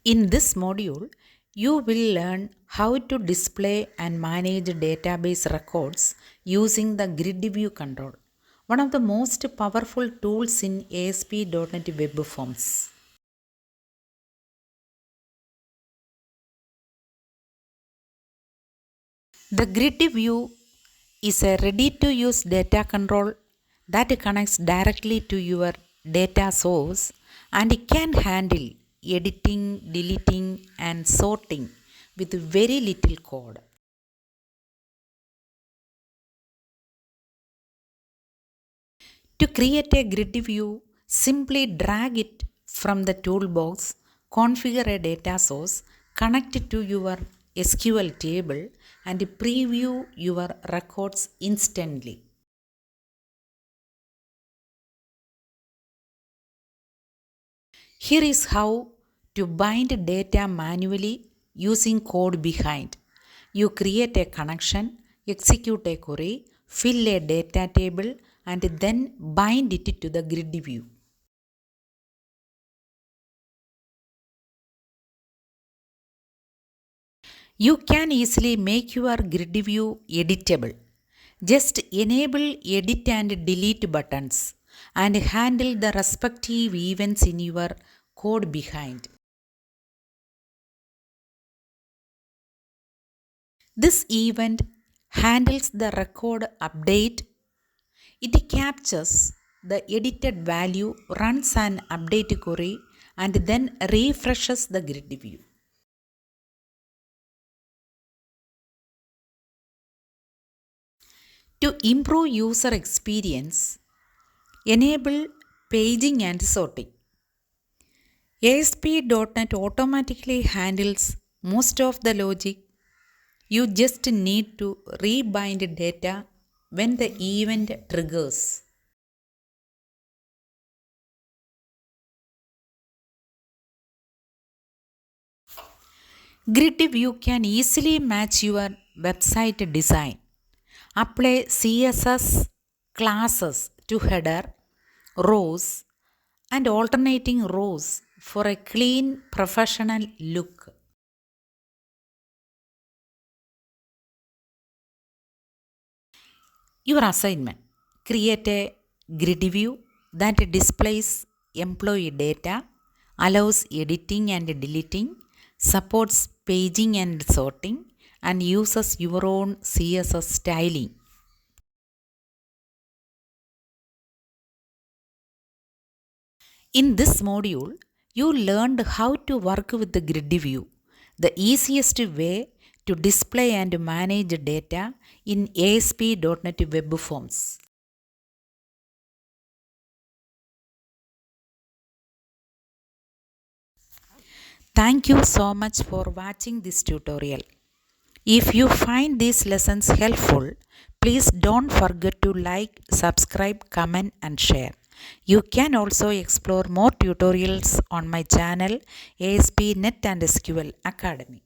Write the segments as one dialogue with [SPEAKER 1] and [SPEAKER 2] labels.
[SPEAKER 1] In this module, you will learn how to display and manage database records using the GridView control, one of the most powerful tools in ASP.NET Web Forms. The GridView is a ready-to-use data control that connects directly to your data source and it can handle editing, deleting, and sorting with very little code. To create a grid view, simply drag it from the toolbox, configure a data source, connect it to your SQL table, and preview your records instantly. Here is how to bind data manually using code behind. You create a connection, execute a query, fill a data table, and then bind it to the grid view. You can easily make your grid view editable. Just enable edit and delete buttons and handle the respective events in your code behind. This event handles the record update. It captures the edited value, runs an update query, and then refreshes the grid view. To improve user experience, enable paging and sorting. ASP.NET automatically handles most of the logic. You just need to rebind data when the event triggers. GridView can easily match your website design. Apply CSS classes to header, rows, and alternating rows for a clean, professional look. Your assignment: create a grid view that displays employee data, allows editing and deleting, supports paging and sorting, and uses your own CSS styling. In this module, you learned how to work with the grid view, the easiest way to display and manage data in ASP.NET Web Forms. Thank you so much for watching this tutorial. If you find these lessons helpful, please don't forget to like, subscribe, comment, and share. You can also explore more tutorials on my channel ASP NET and SQL Academy.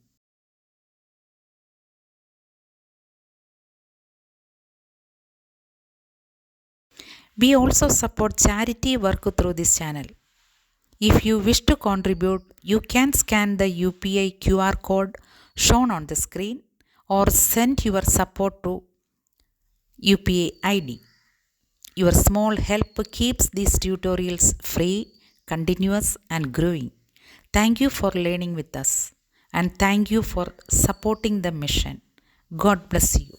[SPEAKER 1] We also support charity work through this channel. If you wish to contribute, you can scan the UPI QR code shown on the screen or send your support to UPI ID. Your small help keeps these tutorials free, continuous, and growing. Thank you for learning with us, and thank you for supporting the mission. God bless you.